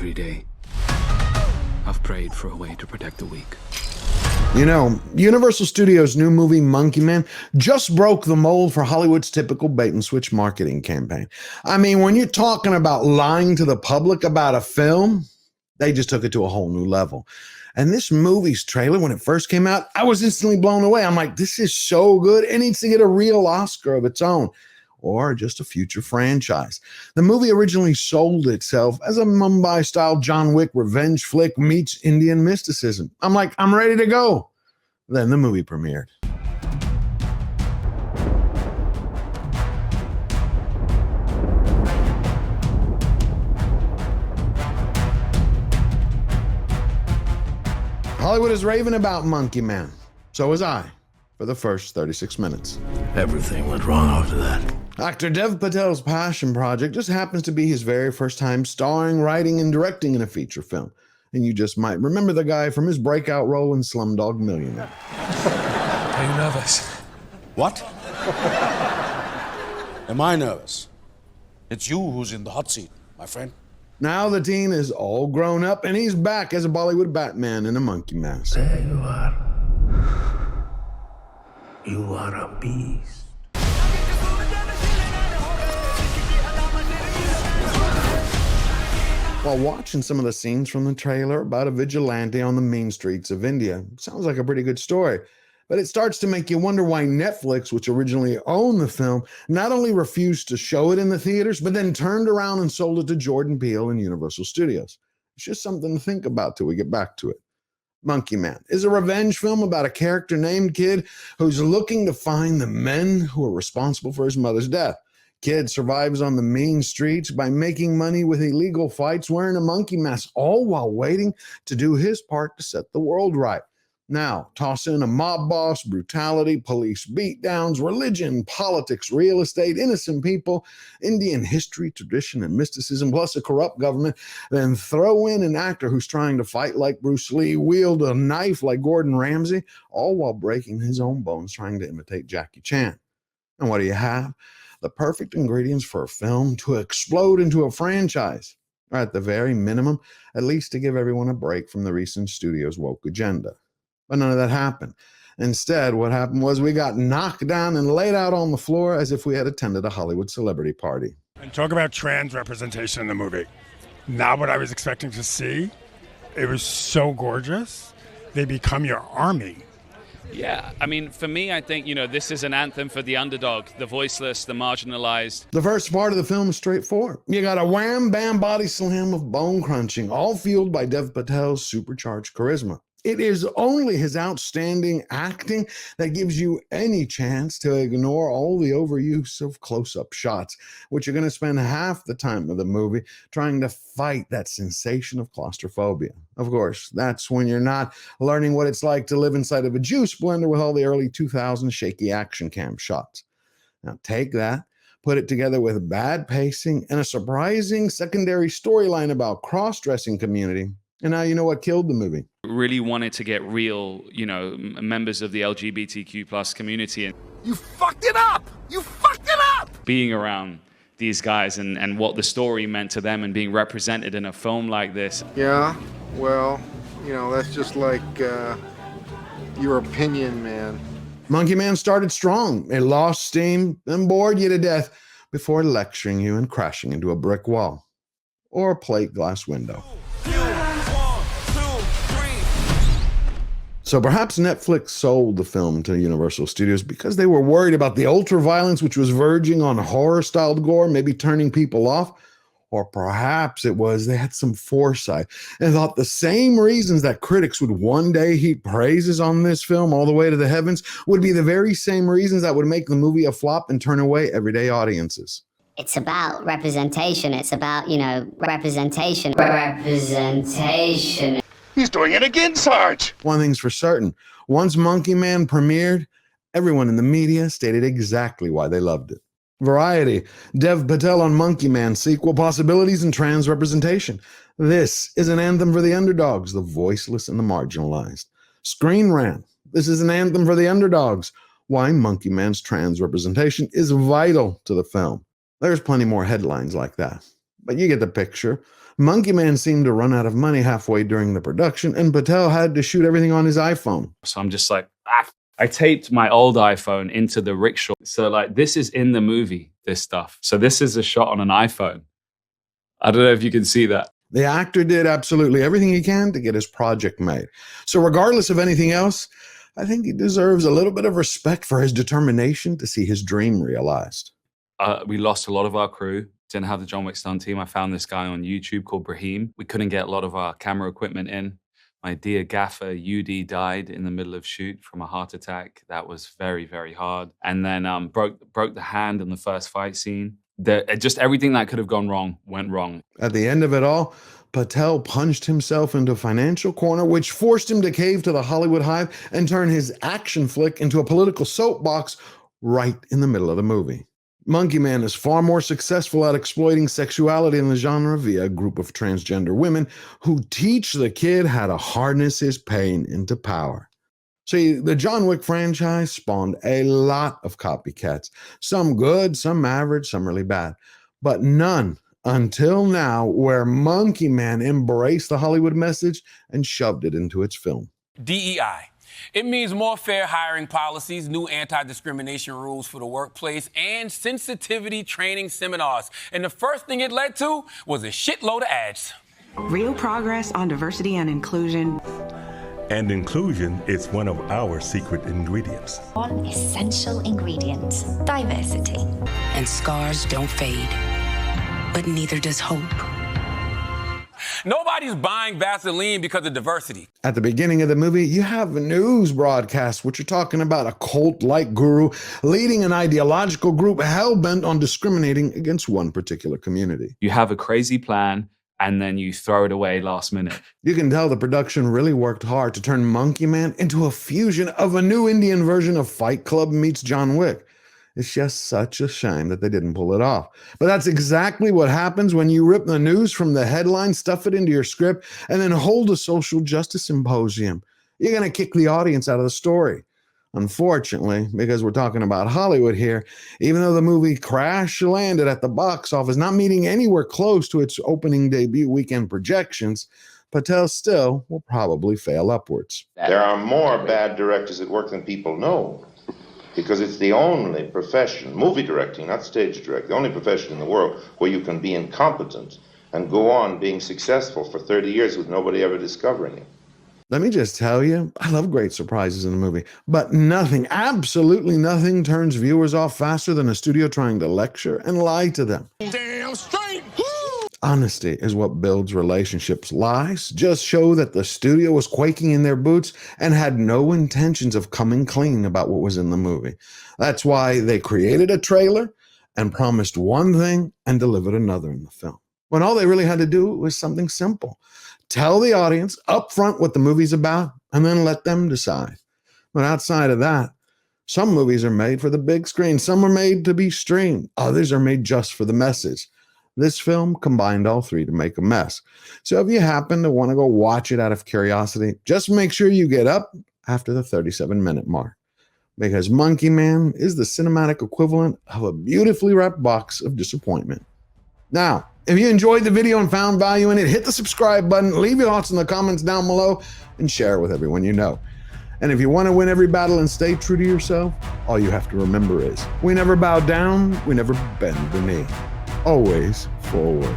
every day, I've prayed for a way to protect the weak. You know, Universal Studios' new movie, Monkeyman, just broke the mold for Hollywood's typical bait-and-switch marketing campaign. I mean, when you're talking about lying to the public about a film, they just took it to a whole new level. And this movie's trailer, when it first came out, I was instantly blown away. I'm like, this is so good. It needs to get a real Oscar of its own, or just a future franchise. The movie originally sold itself as a Mumbai-style John Wick revenge flick meets Indian mysticism. I'm like, I'm ready to go. Then the movie premiered. Hollywood is raving about Monkeyman. So was I, for the first 36 minutes. Everything went wrong after that. Actor Dev Patel's passion project just happens to be his very first time starring, writing, and directing in a feature film. And you just might remember the guy from his breakout role in Slumdog Millionaire. Are you nervous? What? Am I nervous? It's you who's in the hot seat, my friend. Now the teen is all grown up, and he's back as a Bollywood Batman in a monkey mask. There you are. You are a beast. While watching some of the scenes from the trailer about a vigilante on the mean streets of India, sounds like a pretty good story. But it starts to make you wonder why Netflix, which originally owned the film, not only refused to show it in the theaters, but then turned around and sold it to Jordan Peele and Universal Studios. It's just something to think about till we get back to it. Monkeyman is a revenge film about a character named Kid who's looking to find the men who are responsible for his mother's death. Kid survives on the mean streets by making money with illegal fights wearing a monkey mask, all while waiting to do his part to set the world right. Now, toss in a mob boss, brutality, police beatdowns, religion, politics, real estate, innocent people, Indian history, tradition, and mysticism, plus a corrupt government, then throw in an actor who's trying to fight like Bruce Lee, wield a knife like Gordon Ramsay, all while breaking his own bones trying to imitate Jackie Chan. And what do you have? The perfect ingredients for a film to explode into a franchise, or at the very minimum, at least to give everyone a break from the recent studio's woke agenda. But none of that happened. Instead, what happened was we got knocked down and laid out on the floor as if we had attended a Hollywood celebrity party. And talk about trans representation in the movie. Not what I was expecting to see. It was so gorgeous. They become your army. Yeah, I mean, for me, I think, this is an anthem for the underdog, the voiceless, the marginalized. The first part of the film is straightforward. You got a wham-bam body slam of bone crunching, all fueled by Dev Patel's supercharged charisma. It is only his outstanding acting that gives you any chance to ignore all the overuse of close-up shots, which are going to spend half the time of the movie trying to fight that sensation of claustrophobia. Of course, that's when you're not learning what it's like to live inside of a juice blender with all the early 2000s shaky action cam shots. Now take that, put it together with bad pacing and a surprising secondary storyline about cross-dressing community, and now you know what killed the movie. Really wanted to get real, members of the LGBTQ plus community. And You fucked it up! You fucked it up! being around these guys and what the story meant to them and being represented in a film like this. Yeah, well, that's just like your opinion, man. Monkeyman started strong. It lost steam and bored you to death before lecturing you and crashing into a brick wall or a plate glass window. So perhaps Netflix sold the film to Universal Studios because they were worried about the ultra-violence which was verging on horror-styled gore, maybe turning people off. Or perhaps it was they had some foresight and thought the same reasons that critics would one day heap praises on this film all the way to the heavens would be the very same reasons that would make the movie a flop and turn away everyday audiences. It's about representation. It's about, representation. Representation. He's doing it again, Sarge! One thing's for certain, once Monkeyman premiered, everyone in the media stated exactly why they loved it. Variety, Dev Patel on Monkeyman, sequel possibilities and trans representation. This is an anthem for the underdogs, the voiceless and the marginalized. Screen Rant, this is an anthem for the underdogs, why Monkeyman's trans representation is vital to the film. There's plenty more headlines like that. but you get the picture. Monkeyman seemed to run out of money halfway during the production, and Patel had to shoot everything on his iPhone. So I'm just like, I taped my old iPhone into the rickshaw. So like, this is in the movie, this stuff. So this is a shot on an iPhone. I don't know if you can see that. The actor did absolutely everything he can to get his project made. So regardless of anything else, I think he deserves a little bit of respect for his determination to see his dream realized. We lost a lot of our crew. Didn't have the John Wick stunt team. I found this guy on YouTube called Brahim. We couldn't get a lot of our camera equipment in. My dear gaffer, UD, died in the middle of shoot from a heart attack. That was very, very hard. And then broke the hand in the first fight scene. Just everything that could have gone wrong went wrong. At the end of it all, Patel punched himself into a financial corner, which forced him to cave to the Hollywood hype and turn his action flick into a political soapbox right in the middle of the movie. Monkeyman is far more successful at exploiting sexuality in the genre via a group of transgender women who teach the kid how to harness his pain into power. See, the John Wick franchise spawned a lot of copycats, some good, some average, some really bad, but none until now where Monkeyman embraced the Hollywood message and shoved it into its film. DEI. It means more fair hiring policies, new anti-discrimination rules for the workplace, and sensitivity training seminars. And the first thing it led to was a shitload of ads. Real progress on diversity and inclusion. And inclusion is one of our secret ingredients. One essential ingredient, diversity. And scars don't fade, but neither does hope. Nobody's buying Vaseline because of diversity. At the beginning of the movie, you have news broadcasts which are talking about a cult-like guru leading an ideological group hell-bent on discriminating against one particular community. You have a crazy plan, and then you throw it away last minute. You can tell the production really worked hard to turn Monkeyman into a fusion of a new Indian version of Fight Club meets John Wick. It's just such a shame that they didn't pull it off. But that's exactly what happens when you rip the news from the headline, stuff it into your script, and then hold a social justice symposium. You're going to kick the audience out of the story. Unfortunately, because we're talking about Hollywood here, even though the movie crash-landed at the box office, not meeting anywhere close to its opening debut weekend projections, Patel still will probably fail upwards. There are more bad directors at work than people know, because it's the only profession, movie directing, not stage directing, the only profession in the world where you can be incompetent and go on being successful for 30 years with nobody ever discovering it. Let me just tell you, I love great surprises in a movie, but nothing, absolutely nothing turns viewers off faster than a studio trying to lecture and lie to them. Damn straight! Honesty is what builds relationships. Lies just show that the studio was quaking in their boots and had no intentions of coming clean about what was in the movie. That's why they created a trailer and promised one thing and delivered another in the film, when all they really had to do was something simple. Tell the audience up front what the movie's about and then let them decide. But outside of that, some movies are made for the big screen. Some are made to be streamed. Others are made just for the message. This film combined all three to make a mess. So if you happen to want to go watch it out of curiosity, just make sure you get up after the 37-minute mark, because Monkeyman is the cinematic equivalent of a beautifully wrapped box of disappointment. Now, if you enjoyed the video and found value in it, hit the subscribe button, leave your thoughts in the comments down below, and share it with everyone you know. And if you want to win every battle and stay true to yourself, all you have to remember is, we never bow down, we never bend the knee. Always forward.